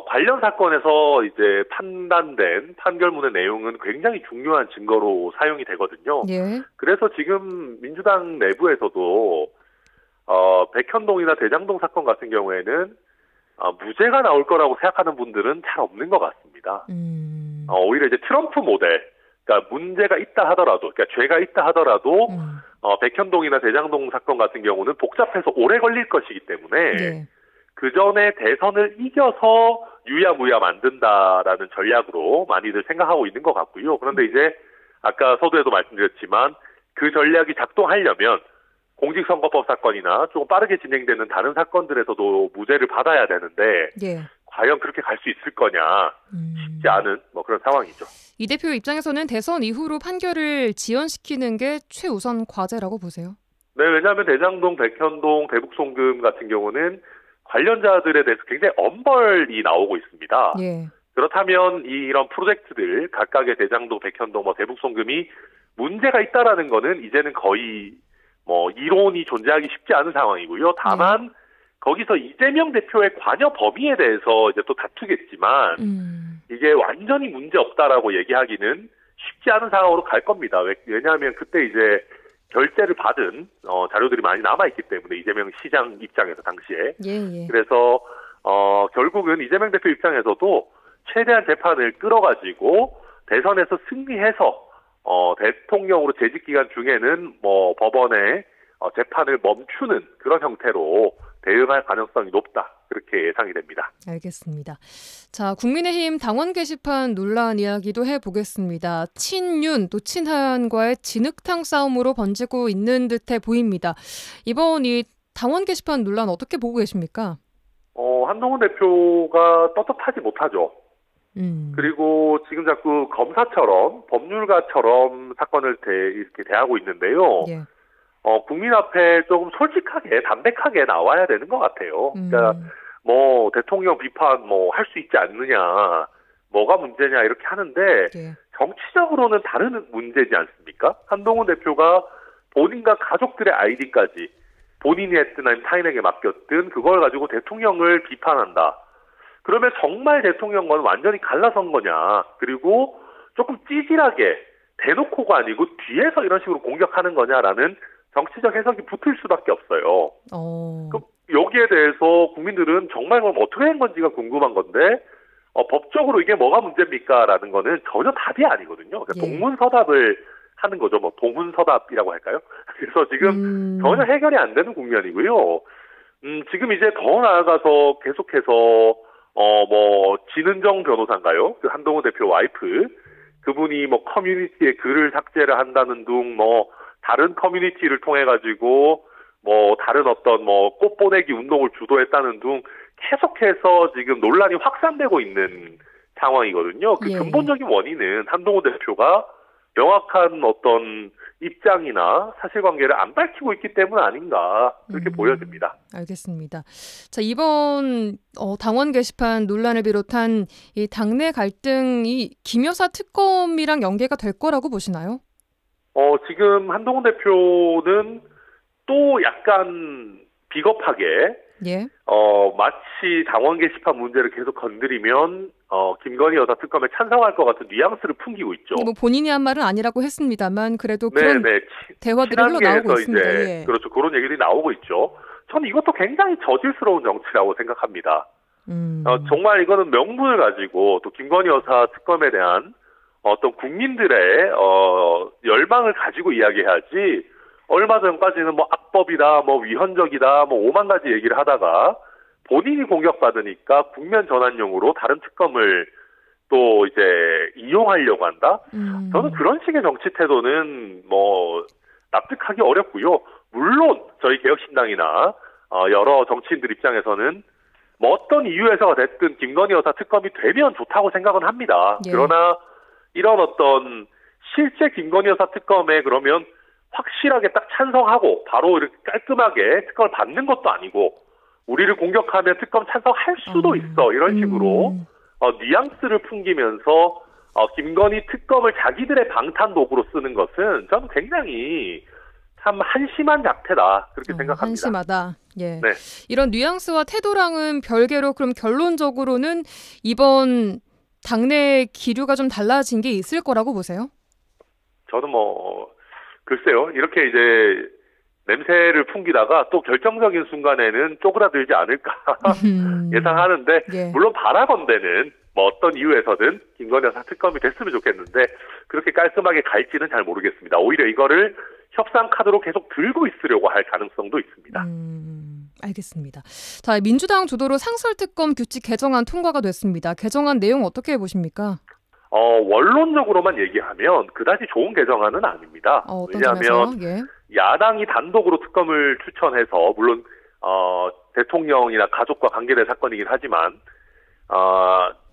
관련 사건에서 이제 판단된 판결문의 내용은 굉장히 중요한 증거로 사용이 되거든요. 예. 그래서 지금 민주당 내부에서도 백현동이나 대장동 사건 같은 경우에는 무죄가 나올 거라고 생각하는 분들은 잘 없는 것 같습니다. 오히려 이제 트럼프 모델, 그러니까 문제가 있다 하더라도, 그러니까 죄가 있다 하더라도 백현동이나 대장동 사건 같은 경우는 복잡해서 오래 걸릴 것이기 때문에 네. 그 전에 대선을 이겨서 유야무야 만든다라는 전략으로 많이들 생각하고 있는 것 같고요. 그런데 이제 아까 서두에도 말씀드렸지만 그 전략이 작동하려면 공직선거법 사건이나 조금 빠르게 진행되는 다른 사건들에서도 무죄를 받아야 되는데 예. 과연 그렇게 갈 수 있을 거냐 쉽지 않은 그런 상황이죠. 이 대표 입장에서는 대선 이후로 판결을 지연시키는 게 최우선 과제라고 보세요? 네, 왜냐하면 대장동, 백현동, 대북송금 같은 경우는 관련자들에 대해서 굉장히 엄벌이 나오고 있습니다. 예. 그렇다면 이런 프로젝트들 각각의 대장동, 백현동, 대북송금이 문제가 있다라는 거는 이제는 거의 이론이 존재하기 쉽지 않은 상황이고요. 다만 거기서 이재명 대표의 관여 범위에 대해서 이제 또 다투겠지만 이게 완전히 문제 없다라고 얘기하기는 쉽지 않은 상황으로 갈 겁니다. 왜냐하면 그때 이제 결재를 받은 자료들이 많이 남아있기 때문에 이재명 시장 입장에서 당시에 예. 그래서 결국은 이재명 대표 입장에서도 최대한 재판을 끌어가지고 대선에서 승리해서 대통령으로 재직 기간 중에는 법원의 재판을 멈추는 그런 형태로 대응할 가능성이 높다. 그렇게 예상이 됩니다. 알겠습니다. 자, 국민의힘 당원 게시판 논란 이야기도 해보겠습니다. 친윤 또 친한과의 진흙탕 싸움으로 번지고 있는 듯해 보입니다. 이번 이 당원 게시판 논란 어떻게 보고 계십니까? 한동훈 대표가 떳떳하지 못하죠. 그리고 지금 자꾸 검사처럼 법률가처럼 사건을 이렇게 대하고 있는데요. 예. 국민 앞에 조금 솔직하게 담백하게 나와야 되는 것 같아요. 그러니까 대통령 비판 할 수 있지 않느냐, 뭐가 문제냐 이렇게 하는데 예. 정치적으로는 다른 문제지 않습니까? 한동훈 대표가 본인과 가족들의 아이디까지 본인이 했든 아니면 타인에게 맡겼든 그걸 가지고 대통령을 비판한다. 그러면 정말 대통령과는 완전히 갈라선 거냐. 그리고 조금 찌질하게 대놓고가 아니고 뒤에서 이런 식으로 공격하는 거냐라는 정치적 해석이 붙을 수밖에 없어요. 그럼 여기에 대해서 국민들은 정말 그럼 어떻게 된 건지가 궁금한 건데 법적으로 이게 뭐가 문제입니까? 라는 거는 전혀 답이 아니거든요. 그러니까 동문서답을 하는 거죠. 뭐 동훈서답이라고 할까요? 그래서 지금 전혀 해결이 안 되는 국면이고요. 지금 이제 더 나아가서 계속해서 뭐 진은정 변호사인가요? 그 한동훈 대표 와이프 그분이 뭐 커뮤니티에 글을 삭제를 한다는 둥 뭐 다른 커뮤니티를 통해 가지고 뭐 다른 어떤 뭐 꽃보내기 운동을 주도했다는 둥 계속해서 지금 논란이 확산되고 있는 상황이거든요. 그 근본적인 원인은 한동훈 대표가 명확한 어떤 입장이나 사실관계를 안 밝히고 있기 때문 아닌가 그렇게 보여집니다. 알겠습니다. 자, 이번 당원 게시판 논란을 비롯한 이 당내 갈등이 김 여사 특검이랑 연계가 될 거라고 보시나요? 지금 한동훈 대표는 또 약간 비겁하게 마치 당원 게시판 문제를 계속 건드리면 김건희 여사 특검에 찬성할 것 같은 뉘앙스를 풍기고 있죠. 뭐 본인이 한 말은 아니라고 했습니다만 그래도 그런 대화들이 흘러나오고 있습니다. 이제 그렇죠. 그런 얘기들이 나오고 있죠. 저는 이것도 굉장히 저질스러운 정치라고 생각합니다. 정말 이거는 명분을 가지고 또 김건희 여사 특검에 대한 어떤 국민들의 열망을 가지고 이야기해야지 얼마 전까지는 뭐 악법이다, 뭐 위헌적이다, 뭐 5만 가지 얘기를 하다가 본인이 공격받으니까 국면 전환용으로 다른 특검을 또 이제 이용하려고 한다? 저는 그런 식의 정치 태도는 뭐 납득하기 어렵고요. 물론 저희 개혁신당이나 여러 정치인들 입장에서는 뭐 어떤 이유에서가 됐든 김건희 여사 특검이 되면 좋다고 생각은 합니다. 그러나 이런 어떤 실제 김건희 여사 특검에 그러면 확실하게 딱 찬성하고 바로 이렇게 깔끔하게 특검을 받는 것도 아니고 우리를 공격하면 특검 찬성할 수도 있어 이런 식으로 뉘앙스를 풍기면서 김건희 특검을 자기들의 방탄 도구로 쓰는 것은 저는 굉장히 참 한심한 작태다 그렇게 생각합니다. 한심하다. 네. 이런 뉘앙스와 태도랑은 별개로 그럼 결론적으로는 이번 당내 기류가 좀 달라진 게 있을 거라고 보세요? 저는 글쎄요. 이렇게 이제 냄새를 풍기다가 또 결정적인 순간에는 쪼그라들지 않을까 예상하는데 물론 바라건대는 뭐 어떤 이유에서든 김건희 여사 특검이 됐으면 좋겠는데 그렇게 깔끔하게 갈지는 잘 모르겠습니다. 오히려 이거를 협상 카드로 계속 들고 있으려고 할 가능성도 있습니다. 알겠습니다. 자, 민주당 주도로 상설특검 규칙 개정안 통과가 됐습니다. 개정안 내용 어떻게 보십니까? 원론적으로만 얘기하면 그다지 좋은 개정안은 아닙니다. 왜냐하면 야당이 단독으로 특검을 추천해서 물론 대통령이나 가족과 관계된 사건이긴 하지만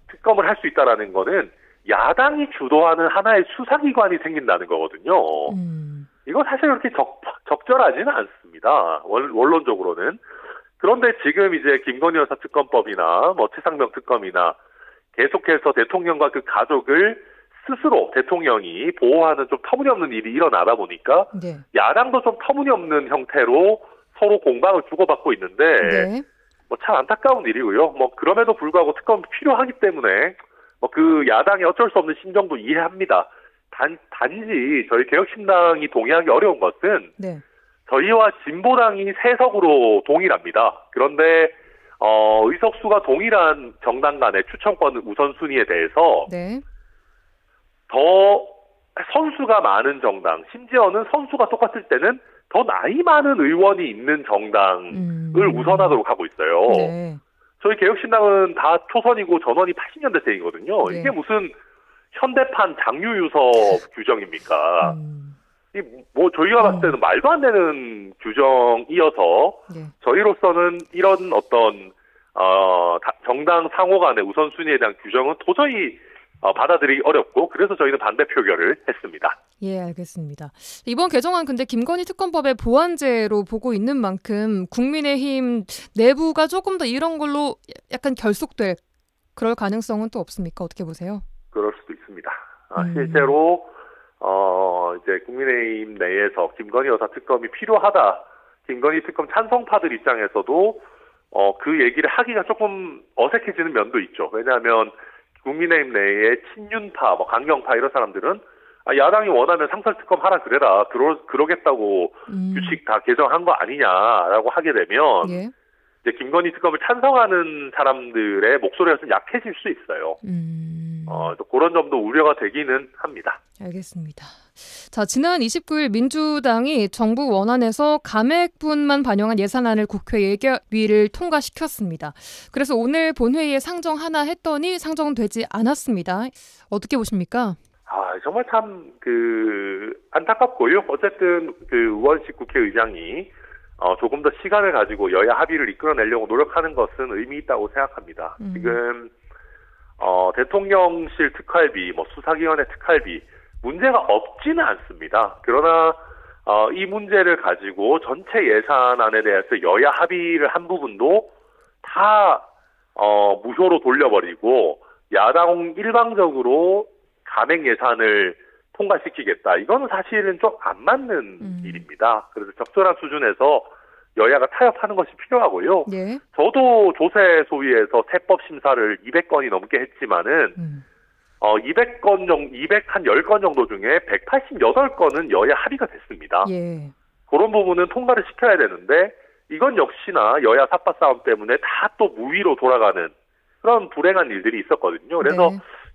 특검을 할 수 있다라는 거는 야당이 주도하는 하나의 수사기관이 생긴다는 거거든요. 이거 사실 그렇게 적절하지는 않습니다. 원론적으로는. 그런데 지금 이제 김건희 여사 특검법이나 뭐 최상병 특검이나 계속해서 대통령과 그 가족을 스스로 대통령이 보호하는 좀 터무니없는 일이 일어나다 보니까 야당도 좀 터무니없는 형태로 서로 공방을 주고받고 있는데 뭐 참 안타까운 일이고요. 뭐 그럼에도 불구하고 특검이 필요하기 때문에 뭐 그 야당의 어쩔 수 없는 심정도 이해합니다. 단지 저희 개혁신당이 동의하기 어려운 것은 저희와 진보당이 세석으로 동일합니다. 그런데 의석수가 동일한 정당 간의 추천권 우선순위에 대해서 더 선수가 많은 정당, 심지어는 선수가 똑같을 때는 더 나이 많은 의원이 있는 정당을 우선하도록 하고 있어요. 저희 개혁신당은 다 초선이고 전원이 80년대생이거든요. 이게 무슨 현대판 장유유서 규정입니까? 뭐 저희가 봤을 때는 말도 안 되는 규정이어서 저희로서는 이런 어떤 정당 상호 간의 우선순위에 대한 규정은 도저히 받아들이기 어렵고 그래서 저희는 반대 표결을 했습니다. 예, 알겠습니다. 이번 개정안 근데 김건희 특검법의 보완제로 보고 있는 만큼 국민의힘 내부가 조금 더 이런 걸로 약간 결속될 그럴 가능성은 또 없습니까? 어떻게 보세요? 그럴 수도 있습니다. 실제로 이제 국민의힘 내에서 김건희 여사 특검이 필요하다. 김건희 특검 찬성파들 입장에서도 그 얘기를 하기가 조금 어색해지는 면도 있죠. 왜냐하면 국민의힘 내에 친윤파, 뭐 강경파 이런 사람들은 야당이 원하면 상설특검 하라 그래라. 그러겠다고 규칙 다 개정한 거 아니냐라고 하게 되면 이제 김건희 특검을 찬성하는 사람들의 목소리가 좀 약해질 수 있어요. 또 그런 점도 우려가 되기는 합니다. 알겠습니다. 자, 지난 29일 민주당이 정부 원안에서 감액분만 반영한 예산안을 국회 예결위를 통과시켰습니다. 그래서 오늘 본회의에 상정하나 했더니 상정되지 않았습니다. 어떻게 보십니까? 정말 참 안타깝고요. 어쨌든 우원식 국회의장이 조금 더 시간을 가지고 여야 합의를 이끌어내려고 노력하는 것은 의미 있다고 생각합니다. 지금 대통령실 특활비, 수사기관의 특활비 문제가 없지는 않습니다. 그러나 이 문제를 가지고 전체 예산안에 대해서 여야 합의를 한 부분도 다 무효로 돌려버리고 야당 일방적으로 감액 예산을 통과시키겠다. 이거는 사실은 좀 안 맞는 일입니다. 그래서 적절한 수준에서 여야가 타협하는 것이 필요하고요. 예. 저도 조세 소위에서 세법 심사를 200건이 넘게 했지만은 200건 정도, 210건 정도 중에 188건은 여야 합의가 됐습니다. 예. 그런 부분은 통과를 시켜야 되는데 이건 역시나 여야 삿바 싸움 때문에 다 또 무위로 돌아가는 그런 불행한 일들이 있었거든요. 그래서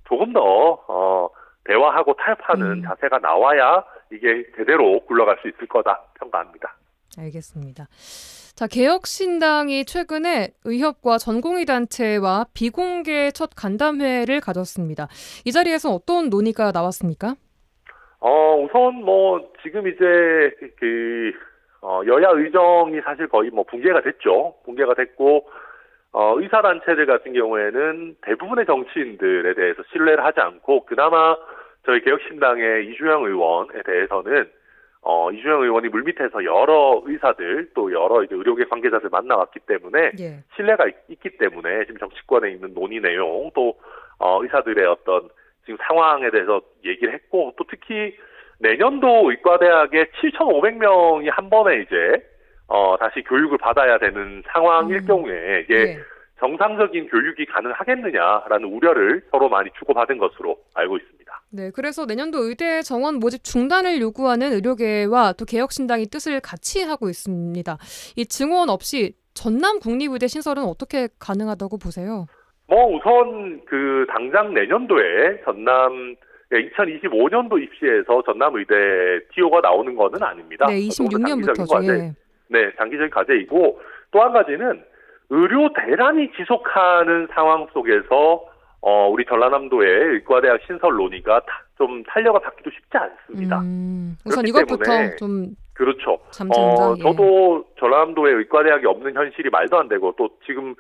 조금 더 대화하고 타협하는 자세가 나와야 이게 제대로 굴러갈 수 있을 거다 평가합니다. 알겠습니다. 자, 개혁신당이 최근에 의협과 전공의단체와 비공개 첫 간담회를 가졌습니다. 이 자리에서 어떤 논의가 나왔습니까? 우선 지금 이제 여야 의정이 사실 거의 붕괴가 됐죠. 붕괴가 됐고 의사단체들 같은 경우에는 대부분의 정치인들에 대해서 신뢰를 하지 않고 그나마 저희 개혁신당의 이주영 의원에 대해서는 이주영 의원이 물밑에서 여러 의사들 또 여러 이제 의료계 관계자들 만나왔기 때문에 신뢰가 있기 때문에 지금 정치권에 있는 논의 내용 또 의사들의 어떤 지금 상황에 대해서 얘기를 했고 또 특히 내년도 의과대학에 7,500명이 한 번에 이제 다시 교육을 받아야 되는 상황일 경우에 이게 정상적인 교육이 가능하겠느냐라는 우려를 서로 많이 주고받은 것으로 알고 있습니다. 네, 그래서 내년도 의대 정원 모집 중단을 요구하는 의료계와 또 개혁신당이 뜻을 같이 하고 있습니다. 이 증원 없이 전남 국립의대 신설은 어떻게 가능하다고 보세요? 우선 당장 내년도에 전남 2025년도 입시에서 전남의대 TO가 나오는 것은 아닙니다. 네, 26년부터죠. 네, 장기적인 과제이고 또 한 가지는 의료 대란이 지속하는 상황 속에서 우리 전라남도의 의과대학 신설 논의가 좀 탄력을 받기도 쉽지 않습니다. 우선 이것부터 좀 그렇죠. 잠잠자. 저도 전라남도에 의과대학이 없는 현실이 말도 안 되고 또 지금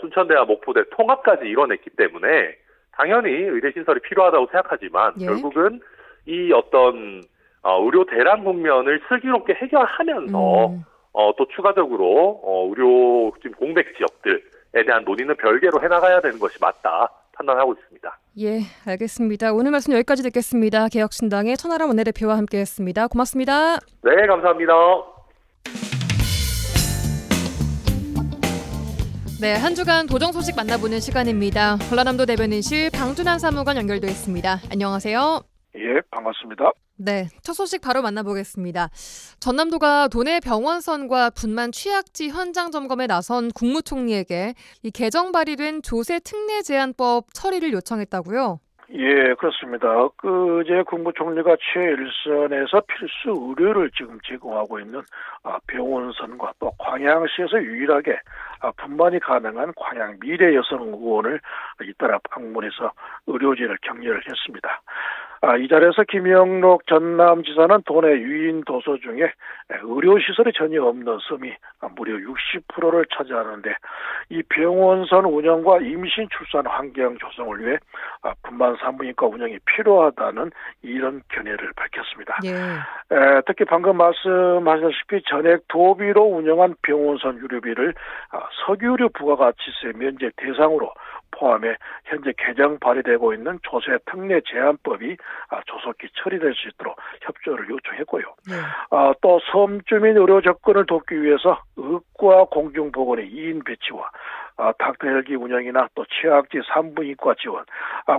순천대와 목포대 통합까지 이뤄냈기 때문에 당연히 의대 신설이 필요하다고 생각하지만 결국은 이 어떤 의료 대란 국면을 슬기롭게 해결하면서 또 추가적으로 의료 지금 공백 지역들에 대한 논의는 별개로 해나가야 되는 것이 맞다 판단하고 있습니다. 예, 알겠습니다. 오늘 말씀 여기까지 듣겠습니다. 개혁신당의 천하람 원내대표와 함께했습니다. 고맙습니다. 네, 감사합니다. 네, 한 주간 도정 소식 만나보는 시간입니다. 전라남도 대변인실 방준환 사무관 연결돼 있습니다. 안녕하세요. 예, 반갑습니다. 네, 첫 소식 바로 만나보겠습니다. 전남도가 도내 병원선과 분만 취약지 현장 점검에 나선 국무총리에게 이 개정 발의된 조세 특례 제한법 처리를 요청했다고요? 예, 그렇습니다. 그제 국무총리가 최일선에서 필수 의료를 지금 제공하고 있는 병원선과 또 광양시에서 유일하게 분만이 가능한 광양 미래여성의원을 잇따라 방문해서 의료진을 격려를 했습니다. 이 자리에서 김영록 전남지사는 도내 유인 도서 중에 의료시설이 전혀 없는 섬이 무려 60%를 차지하는데 이 병원선 운영과 임신 출산 환경 조성을 위해 분만 산부인과 운영이 필요하다는 이런 견해를 밝혔습니다. 특히 방금 말씀하셨다시피 전액 도비로 운영한 병원선 유류비를 석유류 부가가치세 면제 대상으로 포함해 현재 개정 발의되고 있는 조세 특례 제한법이 조속히 처리될 수 있도록 협조를 요청했고요. 또 섬주민 의료 접근을 돕기 위해서 의과 공중보건의 2인 배치와 닥터 헬기 운영이나 또 취약지 산부인과 지원,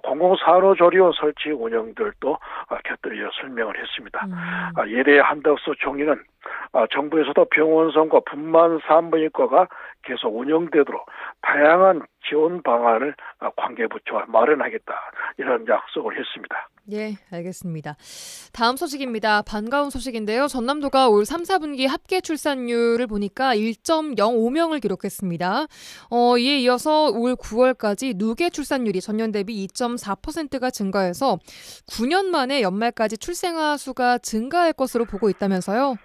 공공산후조리원 설치 운영들도 곁들여 설명을 했습니다. 이에 대해 한덕수 총리는 정부에서도 병원선과 분만 산부인과가 계속 운영되도록 다양한 지원 방안을 관계부처와 마련하겠다 이런 약속을 했습니다. 예, 알겠습니다. 다음 소식입니다. 반가운 소식인데요. 전남도가 올 3, 4분기 합계 출산율을 보니까 1.05명을 기록했습니다. 이에 이어서 올 9월까지 누계 출산율이 전년 대비 2.4%가 증가해서 9년 만에 연말까지 출생아 수가 증가할 것으로 보고 있다면서요?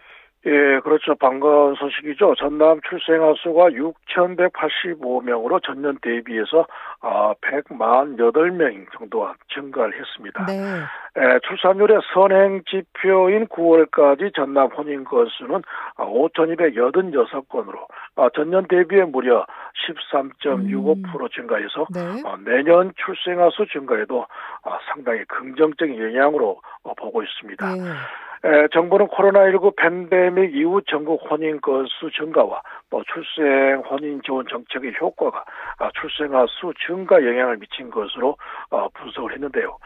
예, 그렇죠. 반가운 소식이죠. 전남 출생아 수가 6,185명으로 전년 대비해서 148명 정도가 증가를 했습니다. 네. 출산율의 선행 지표인 9월까지 전남 혼인 건수는 5,286건으로 전년 대비에 무려 13.65% 증가해서 네. 내년 출생아 수 증가에도 상당히 긍정적인 영향으로 보고 있습니다. 네. 정부는 코로나19 팬데믹 이후 전국 혼인 건수 증가와 또 출생 혼인 지원 정책의 효과가 출생아 수 증가 영향을 미친 것으로 분석을 했는데요.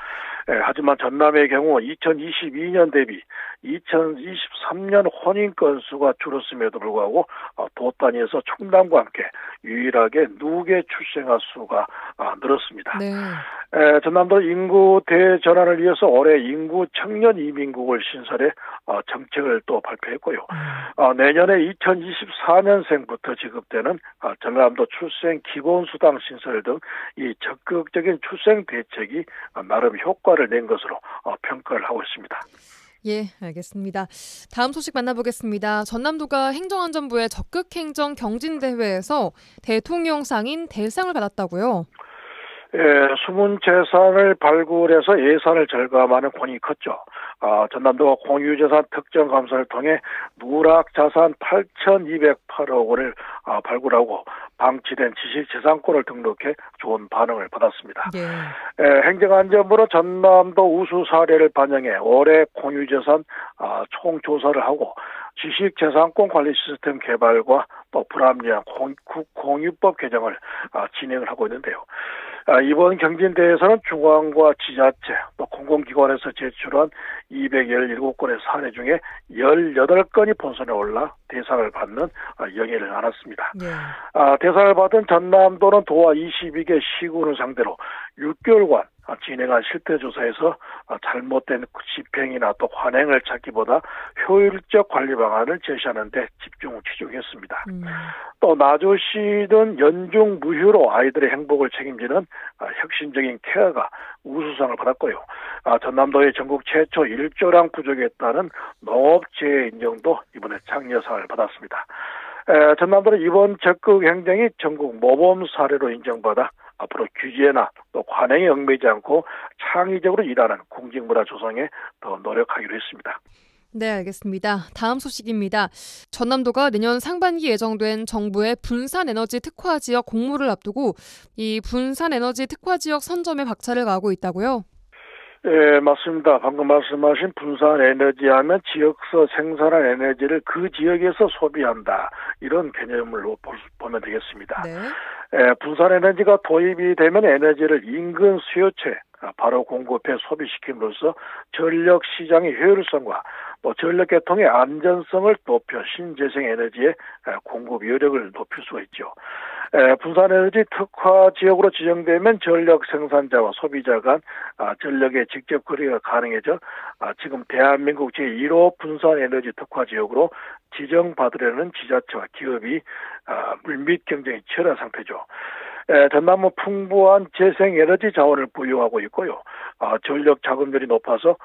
하지만 전남의 경우 2022년 대비 2023년 혼인 건수가 줄었음에도 불구하고 도 단위에서 충남과 함께 유일하게 누계 출생아 수가 늘었습니다. 네. 전남도 인구 대전환을 위해서 올해 인구 청년 이민국을 신설해 정책을 또 발표했고요. 내년에 2024년생부터 지급되는 전남도 출생 기본수당 신설 등 이 적극적인 출생 대책이 나름 효과를 낸 것으로 평가를 하고 있습니다. 예, 알겠습니다. 다음 소식 만나보겠습니다. 전남도가 행정안전부의 적극행정 경진대회에서 대통령상인 대상을 받았다고요? 숨은 재산을 발굴해서 예산을 절감하는 공이 컸죠. 전남도가 공유재산 특정 감사를 통해 누락 자산 8,208억 원을 발굴하고 방치된 지식재산권을 등록해 좋은 반응을 받았습니다. 예. 행정안전부는 전남도 우수 사례를 반영해 올해 공유재산 총조사를 하고 지식재산권 관리 시스템 개발과 또 불합리한 공유법 개정을 진행을 하고 있는데요. 이번 경진대회에서는 중앙과 지자체 또 공공기관에서 제출한 217건의 사례 중에 18건이 본선에 올라 대상을 받는 영예를 안았습니다. 예. 대상을 받은 전남도는 도와 22개 시군을 상대로 6개월간 진행한 실태조사에서 잘못된 집행이나 또 관행을 찾기보다 효율적 관리 방안을 제시하는 데 치중했습니다. 또 나주시는 연중 무휴로 아이들의 행복을 책임지는 혁신적인 케어가 우수상을 받았고요. 전남도의 전국 최초 1조랑 부족했다는 농업재해 인정도 이번에 장려상을 받았습니다. 전남도는 이번 적극 행정이 전국 모범 사례로 인정받아 앞으로 규제나 또 관행에 얽매이지 않고 창의적으로 일하는 공직문화 조성에 더 노력하기로 했습니다. 네, 알겠습니다. 다음 소식입니다. 전남도가 내년 상반기 예정된 정부의 분산에너지 특화지역 공모를 앞두고 이 분산에너지 특화지역 선점에 박차를 가하고 있다고요? 네, 맞습니다. 방금 말씀하신 분산에너지 하면 지역서 생산한 에너지를 그 지역에서 소비한다. 이런 개념으로 보면 되겠습니다. 네. 분산에너지가 도입이 되면 에너지를 인근 수요처에 바로 공급해 소비시킴으로써 전력시장의 효율성과 또 전력계통의 안전성을 높여 신재생에너지의 공급 여력을 높일 수가 있죠. 분산에너지 특화 지역으로 지정되면 전력 생산자와 소비자 간 전력의 직접 거래가 가능해져 지금 대한민국 제1호 분산에너지 특화 지역으로 지정받으려는 지자체와 기업이 물밑 경쟁이 치열한 상태죠. 전남은 풍부한 재생에너지 자원을 보유하고 있고요. 전력 자금률이 높아서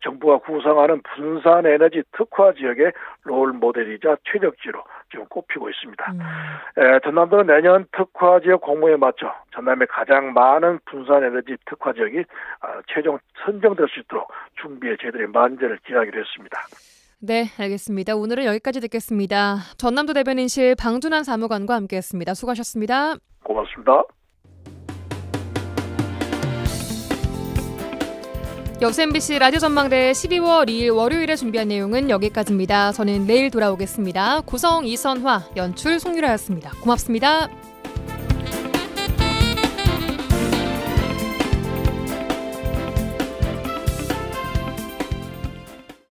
정부가 구상하는 분산에너지 특화 지역의 롤 모델이자 최적지로 지금 꼽히고 있습니다. 전남도는 내년 특화 지역 공모에 맞춰 전남의 가장 많은 분산에너지 특화 지역이 최종 선정될 수 있도록 준비에 저희들이 만전을 기하기로 했습니다. 네, 알겠습니다. 오늘은 여기까지 듣겠습니다. 전남도 대변인실 방준환 사무관과 함께했습니다. 수고하셨습니다. 고맙습니다. 여수 MBC 라디오 전망대 12월 2일 월요일에 준비한 내용은 여기까지입니다. 저는 내일 돌아오겠습니다. 구성 이선화, 연출 송유라였습니다. 고맙습니다.